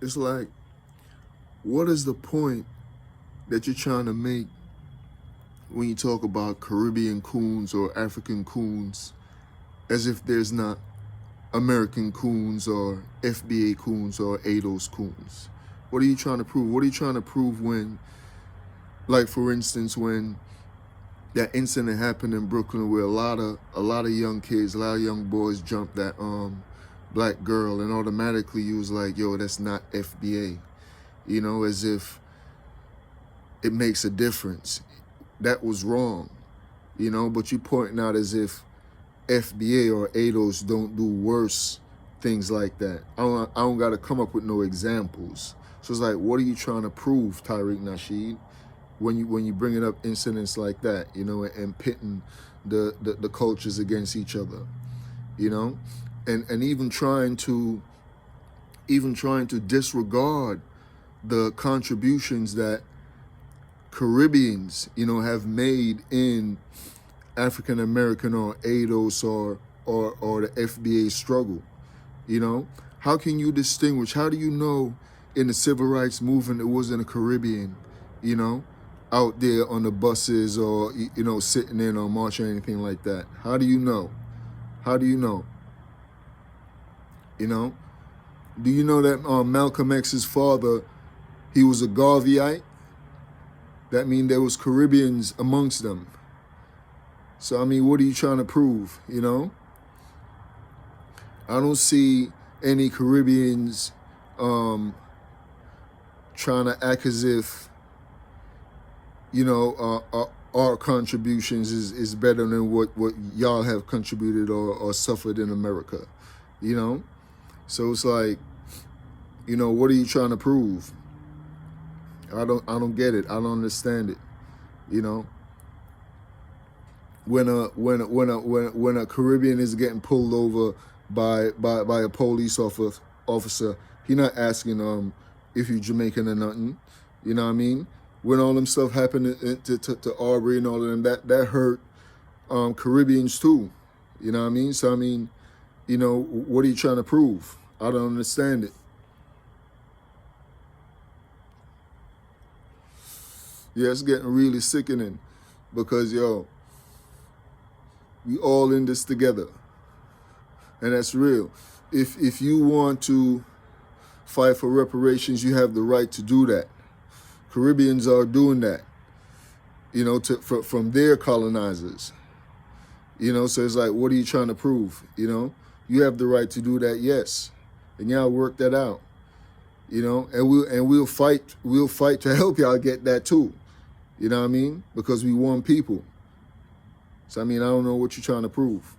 It's like, what is the point that you're trying to make when you talk about Caribbean coons or African coons, as if there's not American coons or FBA coons or ADOS coons? What are you trying to prove? What are you trying to prove when, like for instance, when that incident happened in Brooklyn where a lot of young kids, a lot of young boys jumped that black girl, and automatically you was like, yo, that's not FBA, you know, as if it makes a difference. That was wrong, you know, but you pointing out as if FBA or ADOS don't do worse things like that. I don't got to come up with no examples. So it's like, what are you trying to prove, Tariq Nasheed, when you bringing up incidents like that, you know, and pitting the cultures against each other, you know, and even trying to disregard the contributions that Caribbeans, you know, have made in African American or ADOS or the FBA struggle, you know? How can you distinguish? How do you know in the civil rights movement it wasn't a Caribbean, you know, out there on the buses or, you know, sitting in or marching or anything like that? How do you know? How do you know? You know? Do you know that Malcolm X's father, he was a Garveyite? That means there was Caribbeans amongst them. So, I mean, what are you trying to prove, you know? I don't see any Caribbeans trying to act as if, you know, our contributions is better than what y'all have contributed or suffered in America, you know? So it's like, you know, what are you trying to prove? I don't get it. I don't understand it, you know? When a Caribbean is getting pulled over by a police officer, he not asking if you Jamaican or nothing. You know what I mean? When all them stuff happened to Aubrey and all of them, that hurt Caribbeans too. You know what I mean? So I mean, you know, what are you trying to prove? I don't understand it. Yeah, it's getting really sickening because, yo, we all in this together. And that's real. If you want to fight for reparations, you have the right to do that. Caribbeans are doing that, you know, from their colonizers. You know, so it's like, what are you trying to prove? You know, you have the right to do that, yes. And y'all work that out. You know, and we'll fight to help y'all get that too. You know what I mean? Because we want people. So I mean, I don't know what you're trying to prove.